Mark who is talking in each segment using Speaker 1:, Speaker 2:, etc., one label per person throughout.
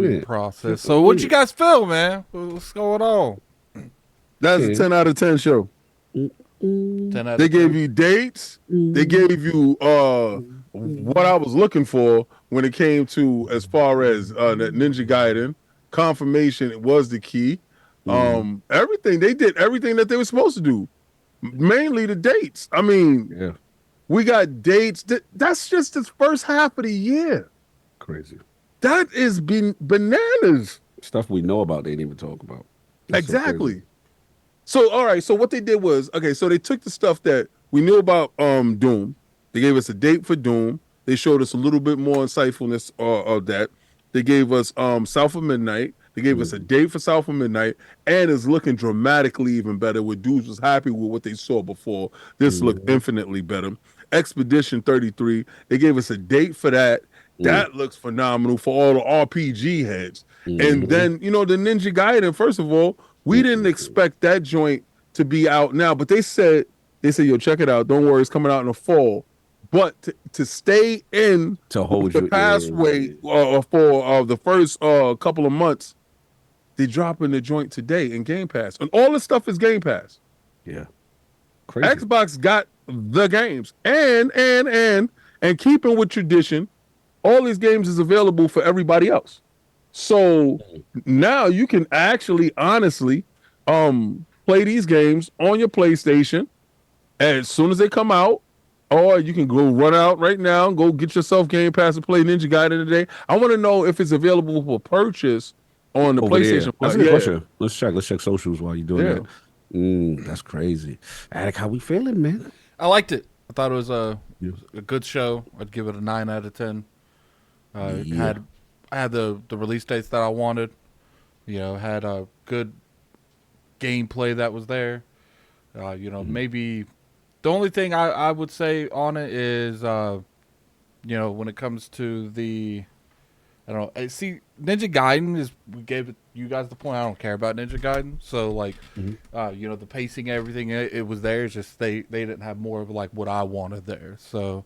Speaker 1: learning
Speaker 2: it.
Speaker 1: process.
Speaker 2: Kept
Speaker 1: So what
Speaker 2: with
Speaker 1: you
Speaker 2: it.
Speaker 1: guys feel, man? What's going on?
Speaker 3: That's a
Speaker 2: Yeah.
Speaker 3: 10 out of 10 show.
Speaker 2: Mm-mm,
Speaker 1: 10 out
Speaker 3: They
Speaker 1: of
Speaker 3: gave
Speaker 1: 10.
Speaker 3: you dates. They
Speaker 2: mm-mm,
Speaker 3: gave you what I was looking for when it came to as far as that Ninja Gaiden. Confirmation was the key.
Speaker 2: mm-mm.
Speaker 3: Everything they did, everything that they were supposed to do. Mainly the dates. I mean,
Speaker 2: Yeah,
Speaker 3: we got dates. That's just the first half of the year.
Speaker 2: crazy
Speaker 3: That is been bananas.
Speaker 2: stuff we know about. They didn't even talk about. That's so crazy.
Speaker 3: Exactly. So all right, so what they did was okay, so they took the stuff that we knew about Doom. They gave us a date for Doom. They showed us a little bit more insightfulness of that. They gave us South of Midnight. They gave us a
Speaker 2: Mm-hmm.
Speaker 3: date for South of Midnight, and it's looking dramatically even better. Where dudes was happy with what they saw before. This looked
Speaker 2: Mm-hmm.
Speaker 3: infinitely better. Expedition 33. They gave us a date for that. That looks phenomenal for all the RPG heads. And
Speaker 2: Mm-hmm.
Speaker 3: then, the Ninja Gaiden, first of all, we didn't
Speaker 2: Mm-hmm.
Speaker 3: expect that joint to be out now, but they said, yo, check it out. Don't worry, it's coming out in the fall. But to stay in
Speaker 2: To hold
Speaker 3: the
Speaker 2: you,
Speaker 3: past way for the first couple of months, they dropping the joint today in Game Pass, and all this stuff is Game Pass.
Speaker 2: yeah, crazy.
Speaker 3: Xbox got the games, and keeping with tradition, all these games is available for everybody else. So now you can actually honestly play these games on your PlayStation as soon as they come out, or you can go run out right now and go get yourself Game Pass and play Ninja Gaiden today. I want to know if it's available for purchase on the
Speaker 2: Over there.
Speaker 3: PlayStation
Speaker 2: That's
Speaker 3: Plus.
Speaker 2: a good
Speaker 3: Yeah,
Speaker 2: question. Let's check. Let's check socials while you're doing
Speaker 3: yeah.
Speaker 2: that. That's crazy. Attic, how we feeling, man?
Speaker 1: I liked it. I thought it was
Speaker 2: Yeah.
Speaker 1: a good show. I'd give it a 9 out of 10.
Speaker 2: Yeah.
Speaker 1: I had the release dates that I wanted. Had a good gameplay that was there. Maybe the only thing I would say on it is, when it comes to I don't know. See, Ninja Gaiden we gave you guys the point. I don't care about Ninja Gaiden. So, like, the pacing, everything, it was there. It's just they didn't have more of, like, what I wanted there. So,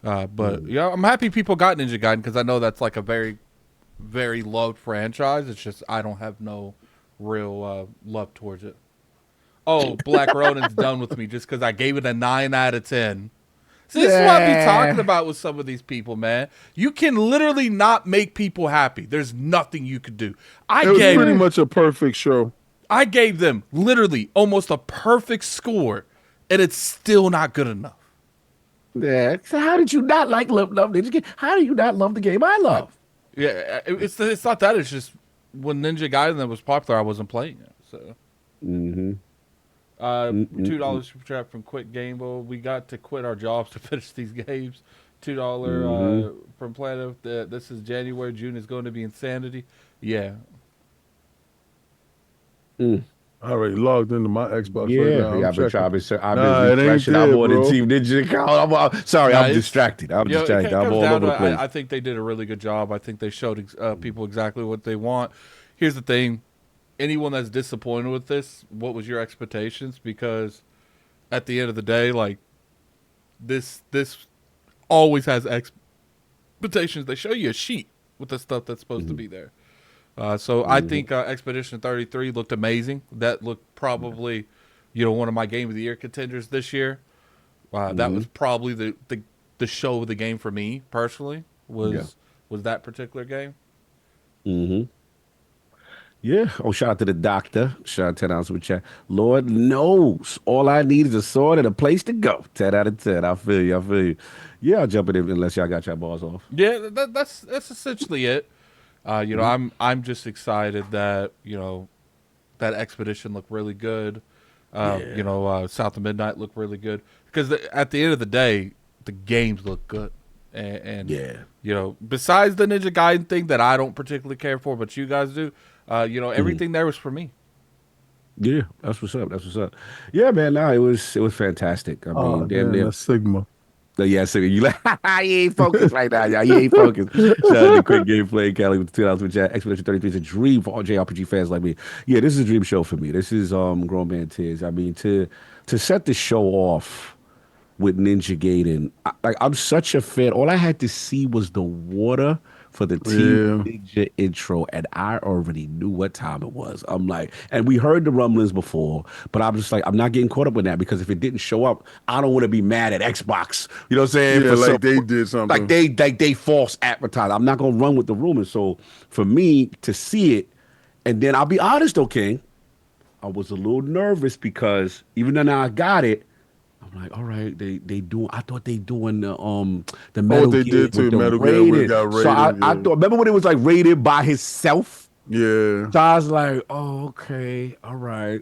Speaker 1: but, I'm happy people got Ninja Gaiden because I know that's, like, a very, very loved franchise. It's just I don't have no real love towards it. Oh, Black Ronin's done with me just because I gave it a 9 out of 10. See, this is what I be talking about with some of these people, man. You can literally not make people happy. There's nothing you could do.
Speaker 3: It was pretty much a perfect show.
Speaker 1: I gave them literally almost a perfect score, and it's still not good enough.
Speaker 2: Yeah. So how did you not love Ninja Game? How do you not love the game I love?
Speaker 1: Yeah, it's not that. It's just when Ninja Gaiden was popular, I wasn't playing it. So,
Speaker 2: Mm-hmm.
Speaker 1: $2 super chat from Quit Gamble. We got to quit our jobs to finish these games. $2 from Planet. This is January. June is going to be insanity. Yeah.
Speaker 3: I already logged into my Xbox right
Speaker 2: Yeah,
Speaker 3: now.
Speaker 2: yeah.
Speaker 3: I'm checking.
Speaker 2: I've
Speaker 3: Nah, it
Speaker 2: been
Speaker 3: ain't
Speaker 2: refreshing.
Speaker 3: there,
Speaker 2: I'm on the
Speaker 3: bro.
Speaker 2: Team Ninja account. Sorry,
Speaker 1: Nah,
Speaker 2: I'm distracted. I'm distracted.
Speaker 1: It
Speaker 2: I'm
Speaker 1: comes
Speaker 2: all
Speaker 1: down
Speaker 2: over
Speaker 1: to
Speaker 2: the place.
Speaker 1: I think they did a really good job. I think they showed people exactly what they want. Here's the thing. Anyone that's disappointed with this, what was your expectations? Because at the end of the day, like, this always has expectations. They show you a sheet with the stuff that's supposed to be there. So I think Expedition 33 looked amazing. That looked probably, one of my Game of the Year contenders this year. That was probably the show of the game for me personally. Was that particular game?
Speaker 2: Mm-hmm. Yeah. Oh, shout out to the doctor. Shout out 10 out of chat. Lord knows all I need is a sword and a place to go. 10 out of 10. I feel you. I feel you. Yeah, I'll jump in unless y'all got your balls off.
Speaker 1: Yeah, that's essentially it. I'm just excited that that Expedition looked really good. South of Midnight looked really good because at the end of the day, the games look good. And besides the Ninja Gaiden thing that I don't particularly care for, but you guys do, everything there was for me.
Speaker 2: Yeah, that's what's up. That's what's up. Yeah, man. No, it was fantastic. I
Speaker 3: Oh,
Speaker 2: mean, damn
Speaker 3: man,
Speaker 2: near.
Speaker 3: that's Sigma.
Speaker 2: Yeah, so you like you ain't focused right now, y'all. You ain't focused. Shout out to Quick Gameplay, Cali with the 2 with chat. Expedition 33 is a dream for all JRPG fans like me. Yeah, this is a dream show for me. This is Grown Man Tears. I mean, to set the show off with Ninja Gaiden, I'm such a fan. All I had to see was the water for the Team
Speaker 3: Yeah.
Speaker 2: Ninja intro, and I already knew what time it was. I'm like, and we heard the rumblings before, but I'm just like, I'm not getting caught up in that because if it didn't show up, I don't want to be mad at Xbox. You know what I'm saying?
Speaker 3: Yeah,
Speaker 2: For some,
Speaker 3: like they did something.
Speaker 2: like they false advertise. I'm not gonna run with the rumors. So for me to see it, and then I'll be honest, though, King, I was a little nervous because even though now I got it, I'm like, all right, they doing. I thought they doing the
Speaker 3: Oh, what
Speaker 2: Metal
Speaker 3: they
Speaker 2: Gear
Speaker 3: did
Speaker 2: with
Speaker 3: to
Speaker 2: the
Speaker 3: Metal Gear when it
Speaker 2: rated.
Speaker 3: got
Speaker 2: So I
Speaker 3: rated.
Speaker 2: thought, remember when it was like rated by himself?
Speaker 3: Yeah.
Speaker 2: So I was like, oh, okay, all right.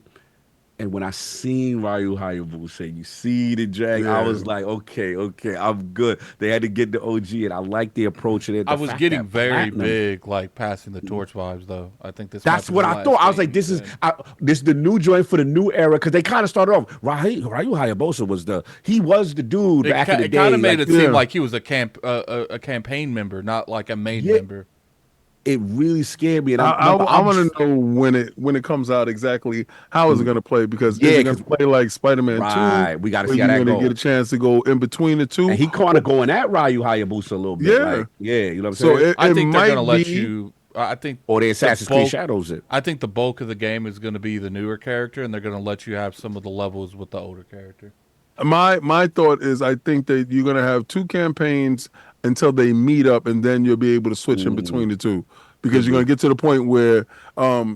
Speaker 2: And when I seen Ryu Hayabusa say, you see the drag, I
Speaker 3: Yeah.
Speaker 2: was like, okay, I'm good. They had to get the OG, and I like the approach of it.
Speaker 1: I
Speaker 2: The
Speaker 1: was
Speaker 2: fact
Speaker 1: getting
Speaker 2: that
Speaker 1: very
Speaker 2: Platinum,
Speaker 1: big, like passing the torch vibes, though. I think this might
Speaker 2: that's
Speaker 1: be the
Speaker 2: what I
Speaker 1: last
Speaker 2: thought. I was
Speaker 1: game
Speaker 2: like,
Speaker 1: he's
Speaker 2: this is
Speaker 1: in.
Speaker 2: this the new joint for the new era because they kind of started off. Ryu Hayabusa was the dude back in the
Speaker 1: It kind
Speaker 2: day.
Speaker 1: of made
Speaker 2: Like,
Speaker 1: it seem
Speaker 3: Yeah.
Speaker 1: like he was a campaign member, not like a main
Speaker 2: yeah,
Speaker 1: member.
Speaker 2: it really scared me. And
Speaker 3: I
Speaker 2: I'm
Speaker 3: I,
Speaker 2: remember
Speaker 3: I want to know when it comes out exactly how is it going to play, because is
Speaker 2: yeah,
Speaker 3: it going
Speaker 2: because
Speaker 3: to play like Spider-Man 2
Speaker 2: right, we got to
Speaker 3: where
Speaker 2: see how
Speaker 3: you're
Speaker 2: that
Speaker 3: going to get
Speaker 2: go.
Speaker 3: a chance to go in between the
Speaker 2: And
Speaker 3: two?
Speaker 2: he kind of going at Ryu Hayabusa a little bit,
Speaker 3: Yeah.
Speaker 2: like yeah, you know what I'm
Speaker 3: So
Speaker 2: saying?
Speaker 3: it,
Speaker 1: I
Speaker 3: it
Speaker 1: think they're gonna
Speaker 3: might
Speaker 1: let
Speaker 3: be
Speaker 1: you. I think
Speaker 2: Or the
Speaker 1: the
Speaker 2: Assassin's Creed
Speaker 1: bulk.
Speaker 2: Shadows it.
Speaker 1: I think the bulk of the game is going to be the newer character, and they're going to let you have some of the levels with the older character.
Speaker 3: my thought is I think that you're going to have two campaigns until they meet up, and then you'll be able to switch in between the two, because
Speaker 2: Could
Speaker 3: you're going
Speaker 2: be.
Speaker 3: to get to the point where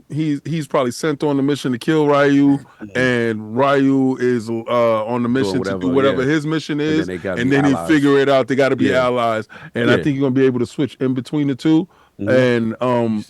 Speaker 3: he's probably sent on the mission to kill Ryu,
Speaker 2: Mhm.
Speaker 3: and Ryu is on the
Speaker 2: Doing
Speaker 3: mission to do
Speaker 2: whatever,
Speaker 3: whatever
Speaker 2: yeah.
Speaker 3: his mission
Speaker 2: And then
Speaker 3: is,
Speaker 2: they gotta
Speaker 3: and
Speaker 2: be
Speaker 3: then he
Speaker 2: allies.
Speaker 3: figure it out they got to be
Speaker 2: Yeah,
Speaker 3: allies, and I
Speaker 2: yeah.
Speaker 3: think you're going to be able to switch in between the two.
Speaker 2: Hmm.
Speaker 3: And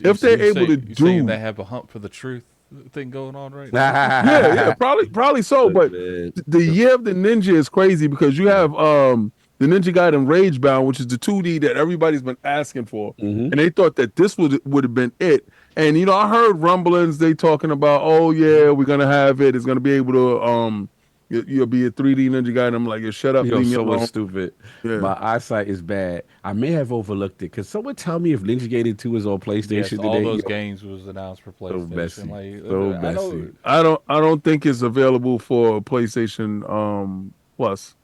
Speaker 3: if they're
Speaker 1: You
Speaker 3: able
Speaker 1: say
Speaker 3: to
Speaker 1: you saying
Speaker 3: do,
Speaker 1: they have a hunt for the truth thing going on right now?
Speaker 3: yeah, probably so.
Speaker 2: Look,
Speaker 3: But
Speaker 2: man.
Speaker 3: the year of the ninja is crazy because you have the Ninja Gaiden Ragebound, which is the 2D that everybody's been asking for,
Speaker 2: Hmm.
Speaker 3: and they thought that this would have been it. And I heard rumblings they talking about, oh yeah, we're gonna have it. It's gonna be able to you'll be a 3D Ninja Gaiden. I'm like, shut up,
Speaker 2: Yo,
Speaker 3: leave me
Speaker 2: someone's
Speaker 3: alone.
Speaker 2: stupid.
Speaker 3: Yeah.
Speaker 2: My eyesight is bad. I may have overlooked it. Could someone tell me if Ninja Gaiden 2 is on
Speaker 1: Yes,
Speaker 2: PlayStation
Speaker 1: all
Speaker 2: today?
Speaker 1: those
Speaker 2: Yo,
Speaker 1: games was announced for
Speaker 2: so
Speaker 1: PlayStation.
Speaker 2: messy. So
Speaker 1: Like I
Speaker 2: messy.
Speaker 1: know,
Speaker 3: I don't think it's available for PlayStation Plus.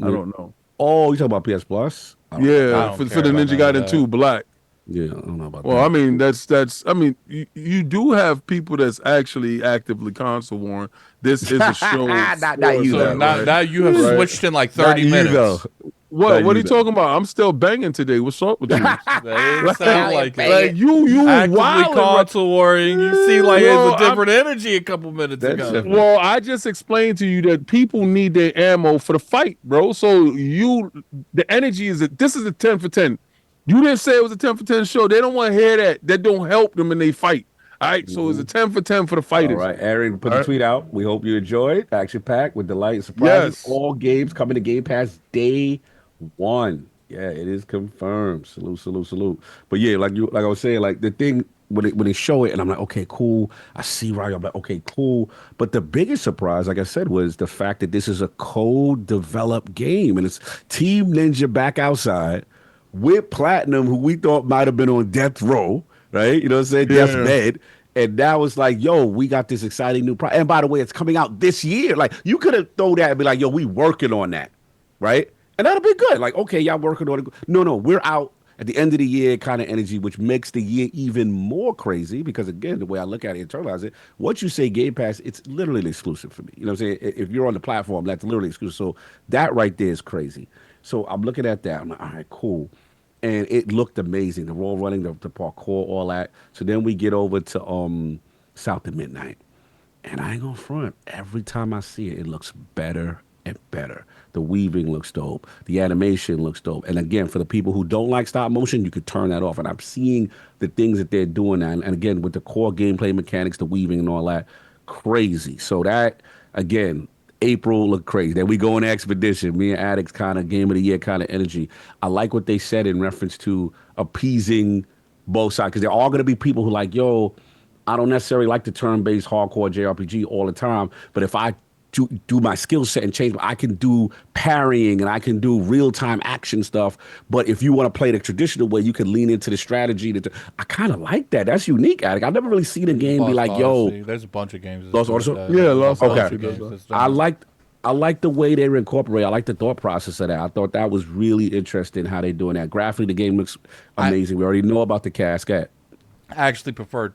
Speaker 3: I don't know.
Speaker 2: Oh, you talking about PS Plus? I don't know about
Speaker 1: I
Speaker 3: Yeah,
Speaker 2: that.
Speaker 1: don't
Speaker 3: for
Speaker 1: care
Speaker 3: the
Speaker 1: about
Speaker 3: Ninja
Speaker 1: none of
Speaker 3: Gaiden
Speaker 1: that.
Speaker 3: 2 Black.
Speaker 2: Yeah, I don't know about
Speaker 3: Well, I
Speaker 2: that.
Speaker 3: mean, that's. I mean, you do have people that's actually actively console warring. This is a show
Speaker 2: Not
Speaker 3: for
Speaker 2: you
Speaker 1: So
Speaker 3: that,
Speaker 2: though.
Speaker 1: now,
Speaker 3: right?
Speaker 1: now you have
Speaker 3: Right.
Speaker 1: switched in like
Speaker 2: Not
Speaker 1: 30
Speaker 2: you though.
Speaker 1: minutes.
Speaker 3: What
Speaker 2: Not
Speaker 3: What are
Speaker 2: you
Speaker 3: you
Speaker 2: though.
Speaker 3: talking about? I'm still banging today. What's up with you?
Speaker 1: That didn't sound
Speaker 2: Hell,
Speaker 1: like it.
Speaker 2: bang
Speaker 3: Like
Speaker 2: it.
Speaker 3: you
Speaker 1: Actively
Speaker 3: wilding, right?
Speaker 1: console warring. You see, like it's a
Speaker 3: Well, I'm
Speaker 1: different energy a couple minutes
Speaker 2: That's
Speaker 1: ago.
Speaker 2: different.
Speaker 3: well. I just explained to you that people need their ammo for the fight, bro. So the energy is this is a 10 for 10. You didn't say it was a 10 for 10 show. They don't want to hear that. That don't help them in they fight. All right, so it's a
Speaker 2: Mhm.
Speaker 3: 10 for 10 for the
Speaker 2: All
Speaker 3: fighters.
Speaker 2: right, Aaron put
Speaker 3: All
Speaker 2: the
Speaker 3: right.
Speaker 2: tweet out. We hope you enjoyed. Action packed with delight and surprises.
Speaker 3: Yes.
Speaker 2: All games coming to Game Pass day one. Yeah, it is confirmed. Salute, salute, salute. But yeah, like I was saying, like the thing when they show it, and I'm like, okay, cool. I see Ryu. I'm like, okay, cool. But the biggest surprise, like I said, was the fact that this is a co-developed game, and it's Team Ninja back outside with Platinum, who we thought might have been on death row, right? You know what I'm saying? Death's
Speaker 3: Yeah.
Speaker 2: bed. And now it's like, yo, we got this exciting new And by the way, it's coming out this year. Like, you could have thrown that and be like, yo, we working on that, right? And that'll be good. Like, okay, y'all working on it. No, we're out at the end of the year kind of energy, which makes the year even more crazy because, again, the way I look at it, internalize it, once you say Game Pass, it's literally exclusive for me. You know what I'm saying? If you're on the platform, that's literally exclusive. So that right there is crazy. So I'm looking at that. I'm like, all right, cool. And it looked amazing. The wall running, the parkour, all that. So then we get over to South of Midnight. And I ain't gonna front. Every time I see it, it looks better and better. The weaving looks dope. The animation looks dope. And again, for the people who don't like stop motion, you could turn that off. And I'm seeing the things that they're doing now. And again, with the core gameplay mechanics, the weaving and all that, crazy. So that, again, April looked crazy. Then we go on Expedition. Me and Addicts kind of game of the year kind of energy. I like what they said in reference to appeasing both sides because they're all going to be people who like, yo, I don't necessarily like the turn-based hardcore JRPG all the time, but if I do my skill set and change, I can do parrying and I can do real-time action stuff. But if you want to play the traditional way, you can lean into the strategy. I kind of like that. That's unique, Addict. I've never really seen a game be
Speaker 1: Lost
Speaker 2: like, yo,
Speaker 1: Odyssey. There's a bunch of games that's
Speaker 2: Lost
Speaker 1: doing
Speaker 2: Odyssey?
Speaker 1: that.
Speaker 3: Yeah,
Speaker 1: There's a
Speaker 3: Lost
Speaker 1: bunch
Speaker 2: Okay.
Speaker 3: Odyssey
Speaker 1: of
Speaker 3: does
Speaker 1: games
Speaker 3: that.
Speaker 1: that's
Speaker 2: I
Speaker 1: done that.
Speaker 2: liked I like the way they incorporate. I like the thought process of that. I thought that was really interesting how they're doing that. Graphically, the game looks
Speaker 1: I
Speaker 2: amazing. We already know about the cascade.
Speaker 1: actually prefer,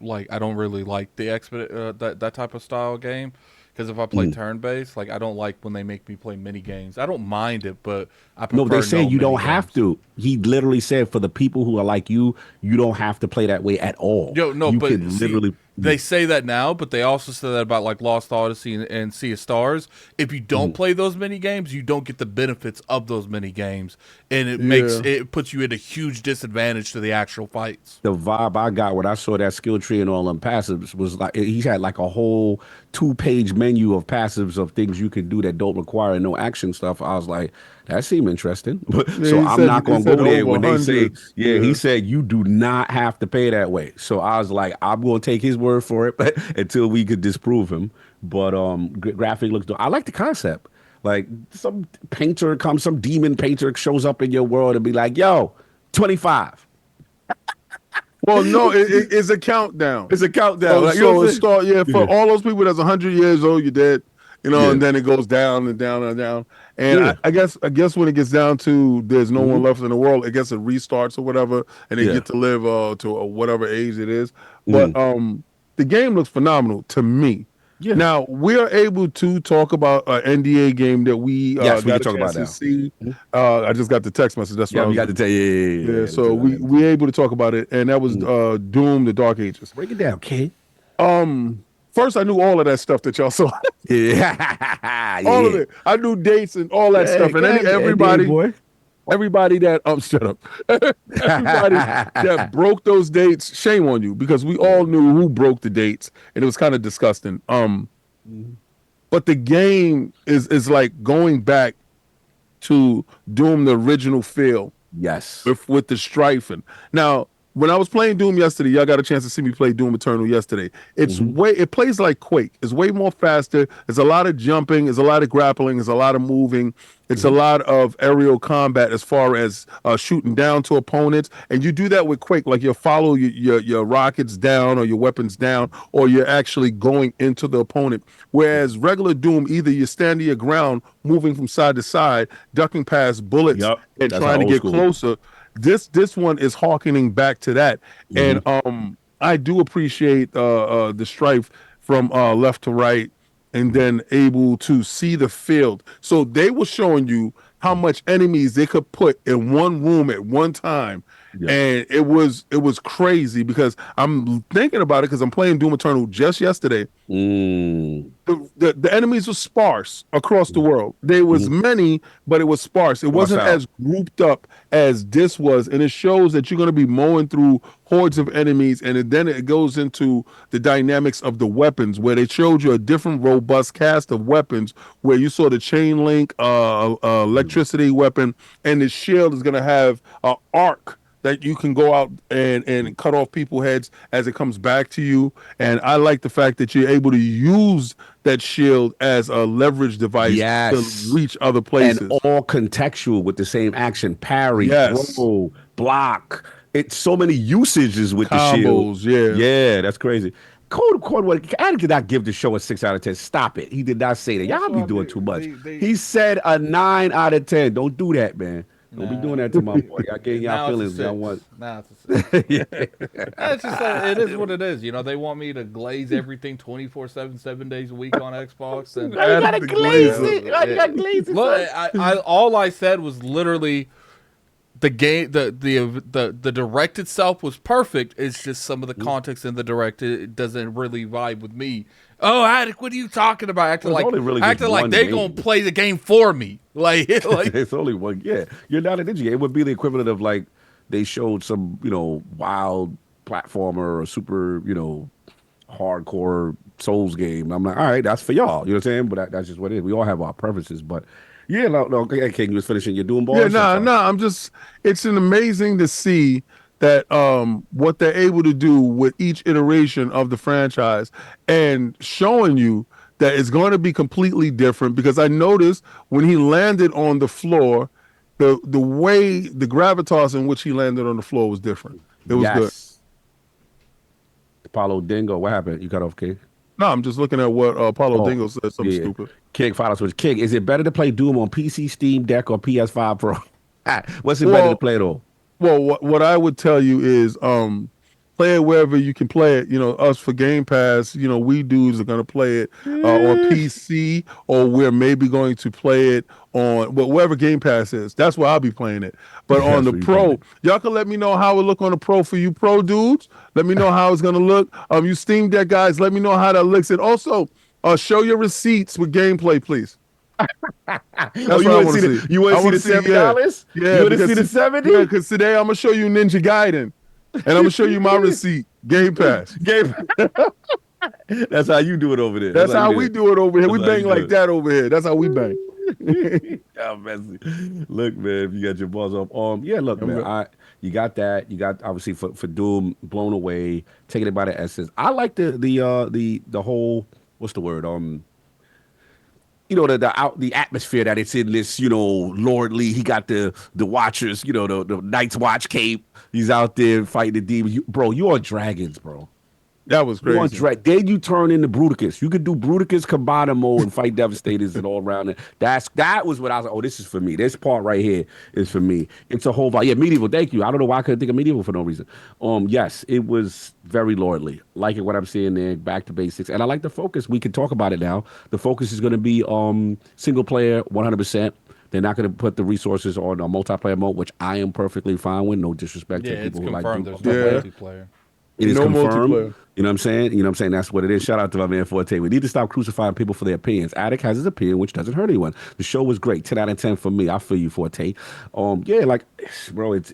Speaker 1: like I don't really like the that type of style game because if I play
Speaker 2: Mm.
Speaker 1: turn based, like I don't like when they make me play mini games. I don't mind it, but I
Speaker 2: No, they
Speaker 1: prefer
Speaker 2: said
Speaker 1: no
Speaker 2: you
Speaker 1: mini
Speaker 2: don't have
Speaker 1: games.
Speaker 2: to. He literally said for the people who are like you don't have to play that way at all.
Speaker 1: Yo, no,
Speaker 2: You
Speaker 1: but
Speaker 2: can
Speaker 1: see,
Speaker 2: literally.
Speaker 1: they say that now, but they also say that about like Lost Odyssey and Sea of Stars. If you don't
Speaker 2: Mhm.
Speaker 1: play those mini games, you don't get the benefits of those mini games, and
Speaker 3: Yeah.
Speaker 1: it puts you at a huge disadvantage to the actual fights.
Speaker 2: The vibe I got when I saw that skill tree and all them passives was like he had like a whole 2-page menu of passives of things you can do that don't require no action stuff. I was like, that seemed interesting.
Speaker 3: Yeah,
Speaker 2: So I'm not
Speaker 3: he
Speaker 2: gonna
Speaker 3: said
Speaker 2: go there
Speaker 3: over
Speaker 2: when they say,
Speaker 3: hundreds.
Speaker 2: yeah, he
Speaker 3: Yeah.
Speaker 2: said you do not have to pay that way. So I was like, I'm gonna take his word for it until we could disprove him. But graphic looks. I like the concept. Like some demon painter shows up in your world and be like, yo, 25.
Speaker 3: Well, no, it's a countdown.
Speaker 2: It's a countdown.
Speaker 3: So
Speaker 2: Like, you know
Speaker 3: so
Speaker 2: what
Speaker 3: it
Speaker 2: I'm
Speaker 3: start, yeah, for
Speaker 2: saying?
Speaker 3: all those people that's 100 years old, you're dead,
Speaker 2: Yeah.
Speaker 3: and then it goes down and down and down. And
Speaker 2: Yeah.
Speaker 3: I guess when it gets down to there's no one
Speaker 2: Hmm.
Speaker 3: left in the world, I guess it restarts or whatever, and they
Speaker 2: Yeah.
Speaker 3: get to live to whatever age it is. But
Speaker 2: Hmm.
Speaker 3: the game looks phenomenal to me.
Speaker 2: Yeah.
Speaker 3: Now we are able to talk about an NDA game that we
Speaker 2: Yes, we can
Speaker 3: got a
Speaker 2: talk
Speaker 3: chance
Speaker 2: about
Speaker 3: to
Speaker 2: now.
Speaker 3: see.
Speaker 2: Mhm.
Speaker 3: I just got the text message. That's why
Speaker 2: Yeah,
Speaker 3: I
Speaker 2: we
Speaker 3: was.
Speaker 2: got to tell you.
Speaker 3: Yeah,
Speaker 2: Yeah.
Speaker 3: so we able to talk about it, and that was
Speaker 2: Mhm.
Speaker 3: Doom: The Dark Ages.
Speaker 2: Break it down, kid.
Speaker 3: First I knew all of that stuff that y'all saw,
Speaker 2: Yeah.
Speaker 3: all of
Speaker 2: Yeah.
Speaker 3: it. I knew dates and all that
Speaker 2: Yeah.
Speaker 3: stuff, and
Speaker 2: Go ahead, NDA boy.
Speaker 3: everybody that shut up, everybody that broke those dates, shame on you, because we all
Speaker 2: Yeah.
Speaker 3: knew who broke the dates, and it was kind of disgusting.
Speaker 2: Mhm.
Speaker 3: But the game is like going back to Doom, the original feel,
Speaker 2: Yes.
Speaker 3: with the strifing. Now, when I was playing Doom yesterday, y'all got a chance to see me play Doom Eternal yesterday.
Speaker 2: Hmm.
Speaker 3: It plays like Quake. It's way more faster. There's a lot of jumping, there's a lot of grappling, there's a lot of moving. It's a
Speaker 2: Hmm.
Speaker 3: lot of aerial combat as far as shooting down to opponents, and you do that with Quake. Like you follow your rockets down or your weapons down, or you're actually going into the opponent. Whereas regular Doom, either you stand to your ground, moving from side to side, ducking past bullets,
Speaker 2: Yep.
Speaker 3: and
Speaker 2: That's how
Speaker 3: trying to
Speaker 2: old
Speaker 3: get
Speaker 2: school.
Speaker 3: closer. This one is harkening back to that, and
Speaker 2: Hmm.
Speaker 3: I do appreciate the strife from left to right, and then able to see the field. So they were showing you how much enemies they could put in one room at one time,
Speaker 2: Yeah.
Speaker 3: and it was crazy because I'm thinking about it because I'm playing Doom Eternal just yesterday.
Speaker 2: Mm.
Speaker 3: The enemies were sparse across the world. There was
Speaker 2: Hmm.
Speaker 3: many, but it was sparse. It
Speaker 2: Bust
Speaker 3: wasn't
Speaker 2: out.
Speaker 3: as grouped up as this was, and it shows that you're going to be mowing through hordes of enemies, and then it goes into the dynamics of the weapons, where they showed you a different robust cast of weapons, where you saw the chain link,
Speaker 2: Mhm.
Speaker 3: electricity weapon, and the shield is going to have an arc that you can go out and cut off people's heads as it comes back to you. And I like the fact that you're able to use that shield as a leverage device to
Speaker 2: Yes.
Speaker 3: reach other
Speaker 2: And
Speaker 3: places.
Speaker 2: all contextual with the same action. Parry,
Speaker 3: Yes.
Speaker 2: throw, block. It's so many usages with the shield.
Speaker 3: Combos, yeah.
Speaker 2: Yeah, that's crazy. Code, I did not give the show a 6 out of 10. Stop it. He did not say that.
Speaker 1: That's
Speaker 2: Y'all be
Speaker 1: why
Speaker 2: doing too much.
Speaker 1: they
Speaker 2: He said a 9 out of 10. Don't do that, man. Don't be doing
Speaker 1: nah.
Speaker 2: that to my boy. Y'all getting y'all
Speaker 1: Now it's a
Speaker 2: feelings. Y'all
Speaker 1: 6.
Speaker 2: want.
Speaker 1: Now it's a 6.
Speaker 2: Yeah.
Speaker 1: It's just it is what it is. You know, they want me to glaze everything 24/7, 7 days a week on Xbox, and
Speaker 2: Why you gotta
Speaker 3: Add the
Speaker 2: glaze
Speaker 3: glazes.
Speaker 2: it? Why you gotta
Speaker 1: it,
Speaker 2: glaze it,
Speaker 1: look,
Speaker 2: son?
Speaker 1: I all I said was literally the game, the direct itself was perfect. It's just some of the context in the direct it doesn't really vibe with me. Oh, Attic, what are you talking about?
Speaker 2: Well, it's only really just
Speaker 1: Acting like
Speaker 2: one
Speaker 1: they gonna
Speaker 2: game.
Speaker 1: play the game for me. Like
Speaker 2: It's only one. Yeah, you're not a ninja. It would be the equivalent of like they showed some, wild platformer or super, hardcore Souls game. I'm like, all right, that's for y'all. You know what I'm saying? But that's just what it is. We all have our preferences. But yeah, no, okay, King, you was finishing your Doom
Speaker 3: Yeah,
Speaker 2: bars. I'm
Speaker 3: nah,
Speaker 2: sorry.
Speaker 3: nah. It's an amazing to see that what they're able to do with each iteration of the franchise, and showing you that it's going to be completely different, because I noticed when he landed on the floor, the way the gravitas in which he landed on the floor was different. It was good.
Speaker 2: Yes. Apollo Dingo. What happened? You cut off, King?
Speaker 3: No, I'm just looking at what Paulo
Speaker 2: Oh,
Speaker 3: Dingo said. Something
Speaker 2: yeah.
Speaker 3: stupid.
Speaker 2: King, final switch. King, is it better to play Doom on PC, Steam Deck, or PS5 Pro? What's it better to
Speaker 3: Well,
Speaker 2: play it on?
Speaker 3: Well, what I would tell you is, play it wherever you can play it. You know, us for Game Pass, you know, we dudes are gonna play it on
Speaker 2: Eh,
Speaker 3: PC, or we're maybe going to play it on wherever Game Pass is. That's where I'll be playing it. But on
Speaker 2: That's
Speaker 3: the
Speaker 2: what you playing
Speaker 3: Pro,
Speaker 2: it.
Speaker 3: y'all can let me know how it look on the Pro for you Pro dudes. Let me know how it's gonna look. You Steam Deck guys, let me know how that looks. And also, show your receipts with gameplay, please.
Speaker 2: Oh,
Speaker 3: That's what I want to see.
Speaker 2: you want
Speaker 3: I
Speaker 2: to see
Speaker 3: want
Speaker 2: the
Speaker 3: to see,
Speaker 2: $70? You
Speaker 3: yeah,
Speaker 2: want to see
Speaker 3: because
Speaker 2: the
Speaker 3: yeah,
Speaker 2: 70?
Speaker 3: because today I'm gonna show you Ninja Gaiden, and I'm gonna show you my receipt, Game Pass.
Speaker 2: Game. That's how you do it over there. That's
Speaker 3: That's
Speaker 2: how you
Speaker 3: how
Speaker 2: do
Speaker 3: we
Speaker 2: it.
Speaker 3: do it over here.
Speaker 2: That's
Speaker 3: We
Speaker 2: how you
Speaker 3: bang
Speaker 2: do
Speaker 3: like
Speaker 2: it.
Speaker 3: that over here. That's how we bang.
Speaker 2: Yeah, messy. Look, man, if you got your balls up. Yeah, look,
Speaker 3: I'm
Speaker 2: man.
Speaker 3: good.
Speaker 2: You got that. You got obviously for Doom, blown away, taking it by the essence. I like the whole, what's the word? The atmosphere that it's in, this, lordly. He got the Watchers, the Night's Watch cape. He's out there fighting the demons. Bro, you are dragons, bro.
Speaker 3: That was
Speaker 2: You on
Speaker 3: crazy.
Speaker 2: drag. Then you turn into Bruticus. You could do Bruticus combiner mode and fight Devastators and all around it. That was what I was like. Oh, this is for me. This part right here is for me. It's a whole vibe. Yeah, medieval. Thank you. I don't know why I couldn't think of medieval for no reason. Yes, it was very lordly. Liking what I'm seeing there. Back to basics, and I like the focus. We can talk about it now. The focus is going to be single player, 100%. They're not going to put the resources on a multiplayer mode, which I am perfectly fine with. No disrespect
Speaker 1: Yeah,
Speaker 2: to
Speaker 1: it's
Speaker 2: people who like
Speaker 1: confirmed.
Speaker 2: do
Speaker 1: There's no
Speaker 3: Yeah,
Speaker 1: multiplayer.
Speaker 2: it is
Speaker 3: no
Speaker 2: confirmed.
Speaker 3: multiplayer.
Speaker 2: You know what I'm saying? You know what I'm saying? That's what it is. Shout out to my man Forte. We need to stop crucifying people for their opinions. Attic has his opinion, which doesn't hurt anyone. The show was great. 10 out of 10 for me. I feel you, Forte. Yeah, like, bro, it's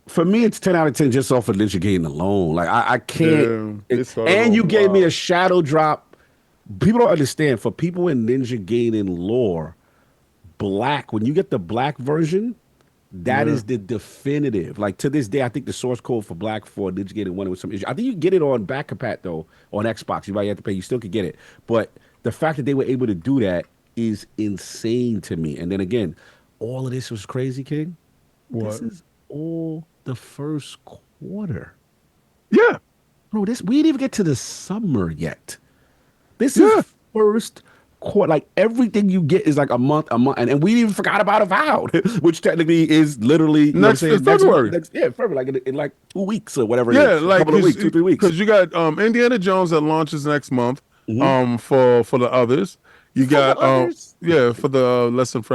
Speaker 2: for me, it's 10 out of 10 just off of Ninja Gaiden alone. Like, I can't.
Speaker 3: Yeah, it started
Speaker 2: And
Speaker 3: off
Speaker 2: you gave me a
Speaker 3: wild.
Speaker 2: shadow drop. People don't understand. For people in Ninja Gaiden lore, black, when you get the black version, that
Speaker 3: Yeah,
Speaker 2: is the definitive. Like to this day, I think the source code for Black for Ninja Gaiden 1 was some issue. I think you can get it on back compat though on Xbox. You might have to pay. You still could get it, but the fact that they were able to do that is insane to me. And then again, all of this was crazy, King. This
Speaker 3: what?
Speaker 2: is all the first quarter,
Speaker 3: Yeah,
Speaker 2: bro. We didn't even get to the summer yet. This
Speaker 3: yeah.
Speaker 2: is first quarter. Like everything you get is like a month, and we even forgot about Avowed, which technically is literally, you know what I'm
Speaker 3: Next
Speaker 2: saying, next month,
Speaker 3: February.
Speaker 2: yeah, February, like in like 2 weeks or whatever it
Speaker 3: Yeah,
Speaker 2: is, a
Speaker 3: like
Speaker 2: couple of weeks, 2 3 weeks.
Speaker 3: because you got Indiana Jones that launches next month.
Speaker 2: Mhm.
Speaker 3: For the others, you
Speaker 2: For the
Speaker 3: got
Speaker 2: others,
Speaker 3: yeah, for the less
Speaker 2: the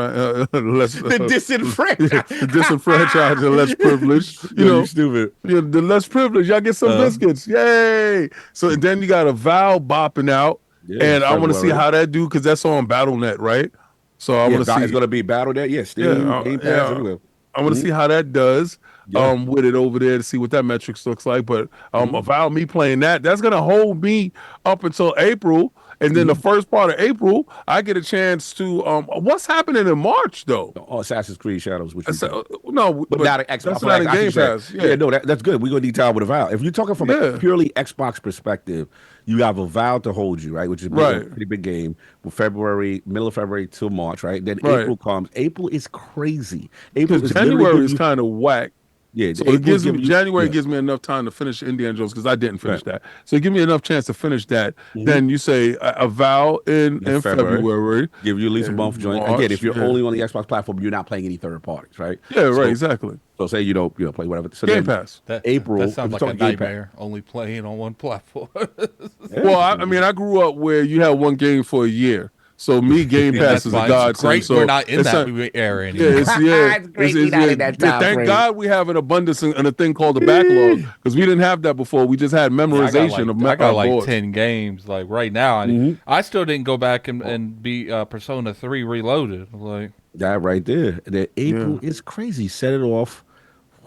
Speaker 3: yeah,
Speaker 2: disenfranchised.
Speaker 3: the disenfranchised and less privileged. You
Speaker 2: Yo, you
Speaker 3: know,
Speaker 2: stupid.
Speaker 3: yeah, the less privileged. Y'all get some biscuits, yay! So then you got a Val bopping out,
Speaker 2: Yeah,
Speaker 3: and I want to see
Speaker 2: February.
Speaker 3: how that do because that's on BattleNet, right? So I
Speaker 2: Yeah,
Speaker 3: want to
Speaker 2: it's
Speaker 3: see.
Speaker 2: gonna be Battle Net. Yeah,
Speaker 3: Yeah,
Speaker 2: Steam, Game Pass,
Speaker 3: yeah.
Speaker 2: everywhere.
Speaker 3: I want to
Speaker 2: Mhm.
Speaker 3: see how that does
Speaker 2: Yeah.
Speaker 3: with it over there to see what that metrics looks like. But
Speaker 2: Mhm.
Speaker 3: about me playing that's gonna hold me up until April. And then the
Speaker 2: Mhm.
Speaker 3: first part of April, I get a chance to what's happening in March though?
Speaker 2: Oh, Assassin's Creed Shadows, which we played.
Speaker 3: No,
Speaker 2: But
Speaker 3: but
Speaker 2: not an Xbox.
Speaker 3: that's not in
Speaker 2: I see what you're
Speaker 3: Game
Speaker 2: saying.
Speaker 3: Pass.
Speaker 2: Yeah,
Speaker 3: Yeah.
Speaker 2: no, that's good. We're gonna need time with a Valve. If you're talking from a
Speaker 3: Yeah.
Speaker 2: purely Xbox perspective, you have a Valve to hold you, right? Which is a
Speaker 3: Right.
Speaker 2: pretty big game. From February, middle of February to March, right? Then
Speaker 3: Right.
Speaker 2: April comes. April is crazy.
Speaker 3: Because
Speaker 2: April is literally
Speaker 3: January
Speaker 2: giving
Speaker 3: is
Speaker 2: you,
Speaker 3: kind of whack.
Speaker 2: yeah.
Speaker 3: So it
Speaker 2: April is
Speaker 3: gives me
Speaker 2: giving you,
Speaker 3: January
Speaker 2: yeah,
Speaker 3: gives me enough time to finish Indiana Jones because I didn't finish
Speaker 2: right.
Speaker 3: that. So give me enough chance to finish that.
Speaker 2: Hmm.
Speaker 3: Then you say a vow
Speaker 2: In
Speaker 3: in
Speaker 2: February,
Speaker 3: February,
Speaker 2: give you at least a month
Speaker 3: in
Speaker 2: joint. Again, if
Speaker 3: March.
Speaker 2: you're
Speaker 3: Yeah,
Speaker 2: only on the Xbox platform, you're not playing any third parties, right?
Speaker 3: yeah, right,
Speaker 2: So,
Speaker 3: exactly.
Speaker 2: say you don't play whatever. So
Speaker 3: Game
Speaker 2: then
Speaker 3: Pass.
Speaker 1: That
Speaker 2: April, if
Speaker 1: sounds
Speaker 2: you're
Speaker 1: like a
Speaker 2: talking Game Pass,
Speaker 1: nightmare. Only playing on one platform.
Speaker 2: yeah.
Speaker 3: Well, I mean, I grew up where you had one game for a year. So me, Game
Speaker 1: And
Speaker 3: Pass
Speaker 1: that's
Speaker 3: is a
Speaker 1: fine. It's
Speaker 3: godsend.
Speaker 1: great we're
Speaker 3: So
Speaker 1: not in
Speaker 3: it's
Speaker 1: that
Speaker 3: not,
Speaker 1: era
Speaker 3: yeah,
Speaker 1: anymore.
Speaker 2: It's great we're not in that time
Speaker 3: thank
Speaker 2: frame.
Speaker 3: God we have an abundance and a thing called a backlog because we didn't have that before. We just had
Speaker 1: Yeah,
Speaker 3: memorization
Speaker 1: I got
Speaker 3: of
Speaker 1: like
Speaker 3: boards.
Speaker 1: 10 games. Like right now,
Speaker 2: Mhm.
Speaker 1: I still didn't go back and beat Persona 3 Reloaded. Like
Speaker 2: That right there. That April
Speaker 3: Yeah,
Speaker 2: is crazy. Set it off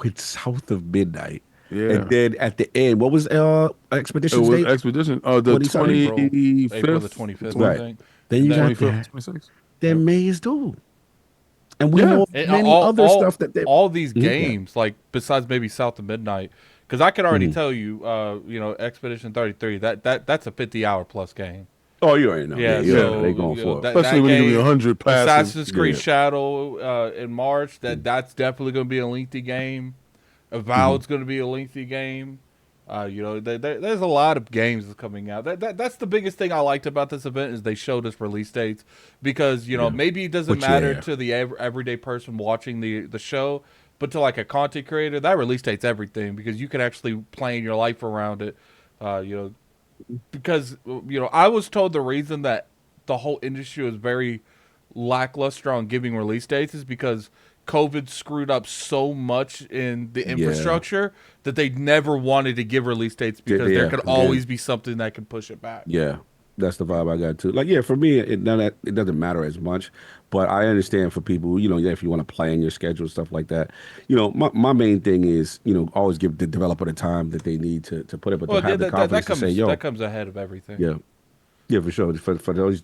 Speaker 2: with South of Midnight. And
Speaker 3: yeah.
Speaker 2: then at the end, what was
Speaker 3: It
Speaker 2: Expedition's
Speaker 3: was
Speaker 2: date?
Speaker 3: Expedition. The
Speaker 2: 20 something?
Speaker 1: April the
Speaker 3: 25th,
Speaker 1: 25th, I
Speaker 2: Right.
Speaker 1: think.
Speaker 2: Then
Speaker 1: And
Speaker 2: you
Speaker 1: then
Speaker 2: got
Speaker 3: 25th,
Speaker 2: that.
Speaker 3: 26th. Yep.
Speaker 2: Then May is due. And we
Speaker 3: Yeah,
Speaker 2: know of
Speaker 1: and
Speaker 2: many other stuff that they
Speaker 1: all these
Speaker 2: yeah.
Speaker 1: games, like besides maybe South of Midnight, because I could already
Speaker 2: Mhm.
Speaker 1: tell you, Expedition 33, that's a 50-hour plus game.
Speaker 2: Oh, you already know. Yeah,
Speaker 1: Yeah,
Speaker 2: you already
Speaker 3: yeah.
Speaker 2: know. They
Speaker 1: so
Speaker 2: going for it.
Speaker 1: that
Speaker 3: Especially when you're doing
Speaker 1: game,
Speaker 3: 100 passes.
Speaker 1: Assassin's
Speaker 2: Yeah,
Speaker 1: Creed
Speaker 2: yeah.
Speaker 1: Shadow in March, that's definitely going to be a lengthy game.
Speaker 2: Mhm.
Speaker 1: Avowed's going to be a lengthy game. There's a lot of games that's coming out. That's the biggest thing I liked about this event is they showed us release dates because maybe it doesn't matter to the everyday person watching the show, but to like a content creator, that release date's everything because you can actually plan your life around it. Because I was told the reason that the whole industry was very lackluster on giving release dates is because COVID screwed up so much in the infrastructure that they never wanted to give release dates because there could always be something that could push it back.
Speaker 2: Yeah, that's the vibe I got too. Like, for me, it doesn't matter as much, but I understand for people, if you want to plan your schedule and stuff like that. My main thing is, always give the developer the time that they need to put it, but to have the confidence to say, yo,
Speaker 1: that comes ahead of everything.
Speaker 2: Yeah. Yeah, for sure. For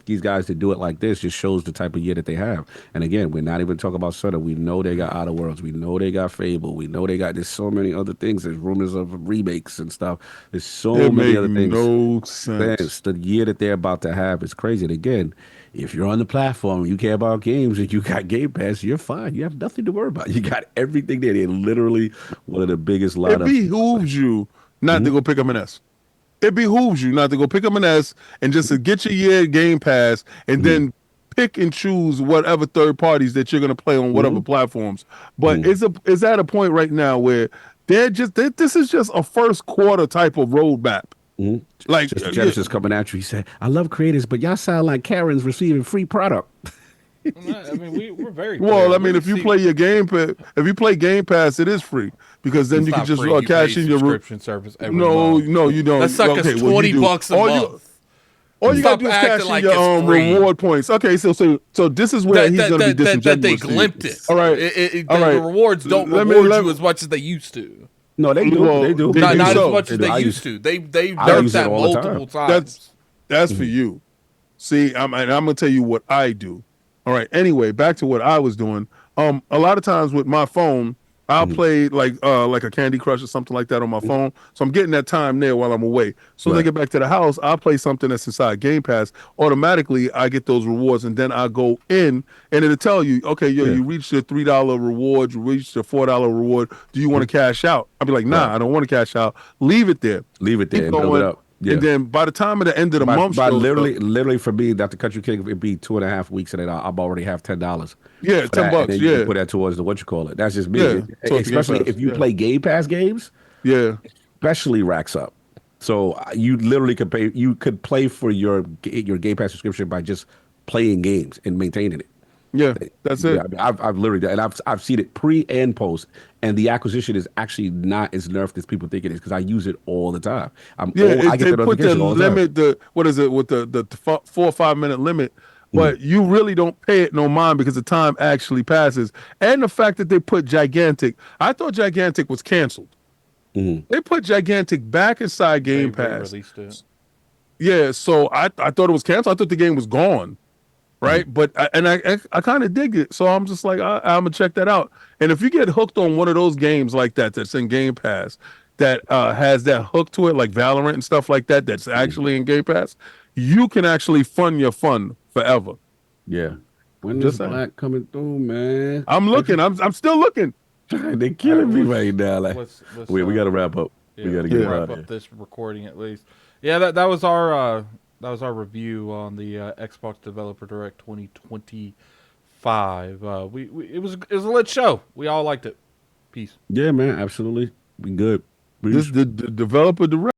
Speaker 2: these guys to do it like this just shows the type of year that they have. And again, we're not even talking about Sutter. We know they got Outer Worlds. We know they got Fable. We know there's so many other things. There's rumors of remakes and stuff. There's so many other things.
Speaker 3: No sense.
Speaker 2: The year that they're about to have is crazy. And again, if you're on the platform, you care about games, and you got Game Pass, you're fine. You have nothing to worry about. You got everything there. They're literally one of the biggest lineups.
Speaker 3: It behooves you not to go pick up an S. It behooves you not to go pick up an S and just to get your year Game Pass and then pick and choose whatever third parties that you're going to play on whatever platforms. But it's at a point right now where this is just a first quarter type of roadmap. Like
Speaker 2: Genesis coming at you. He said, "I love creators, but y'all sound like Karens receiving free product."
Speaker 1: I mean, we're very
Speaker 3: well. I mean, if you play your Game Pass, if you play Game Pass, it is free because then you can just cash in your
Speaker 1: subscription service.
Speaker 3: No, you don't.
Speaker 1: That sucks us $20 a month.
Speaker 3: All you gotta do is cash in your reward points. Okay, so this is where he's gonna be disingenuous.
Speaker 1: They glimpsed it.
Speaker 3: All right,
Speaker 1: the rewards don't reward you as much as they used to.
Speaker 2: No, they do.
Speaker 3: Well,
Speaker 2: they do.
Speaker 1: Not as much as they used to. They've nerfed that multiple times.
Speaker 3: That's for you. See, I'm gonna tell you what I do. All right. Anyway, back to what I was doing. A lot of times with my phone, I'll play like a Candy Crush or something like that on my phone. So I'm getting that time there while I'm away. So when I get back to the house, I'll play something that's inside Game Pass. Automatically, I get those rewards, and then I go in, and it'll tell you, okay, you reached your $3 reward, you reached your $4 reward. Do you want to cash out? I'll be like, nah, I don't want to cash out. Leave it there.
Speaker 2: And build it up. Yeah.
Speaker 3: And then by the time of the end of the month,
Speaker 2: literally for me, Dr. Country King, it'd be 2.5 weeks, and then I'll already have $10.
Speaker 3: Yeah, $10.
Speaker 2: You put that towards That's just me. Yeah, especially if you play Game Pass games.
Speaker 3: Yeah,
Speaker 2: especially racks up. So you literally could pay. You could play for your Game Pass subscription by just playing games and maintaining it.
Speaker 3: Yeah, that's it.
Speaker 2: I mean, I've literally and I've seen it pre and post, and the acquisition is actually not as nerfed as people think it is because I use it all the time. I get
Speaker 3: they
Speaker 2: the
Speaker 3: put the limit.
Speaker 2: Time.
Speaker 3: What is it with the 4 or 5 minute limit? But you really don't pay it no mind because the time actually passes, and the fact that they put Gigantic. I thought Gigantic was canceled. They put Gigantic back inside Game Pass.
Speaker 1: Released it.
Speaker 3: Yeah, so I thought it was canceled. I thought the game was gone. Right, but I kind of dig it, so I'm just like I'm gonna check that out. And if you get hooked on one of those games like that's in Game Pass, that has that hook to it, like Valorant and stuff like that, that's actually in Game Pass, you can actually fund your fun forever.
Speaker 2: Yeah, when is Black coming through, man?
Speaker 3: I'm looking. I'm still looking.
Speaker 2: They're killing me right now. Like, we got to wrap up.
Speaker 1: Yeah,
Speaker 2: we got to get
Speaker 1: wrap up this recording at least. Yeah, that was our. That was our review on the Xbox Developer Direct 2025. It was a lit show. We all liked it. Peace.
Speaker 2: Yeah, man, absolutely. We good.
Speaker 3: This the Developer Direct.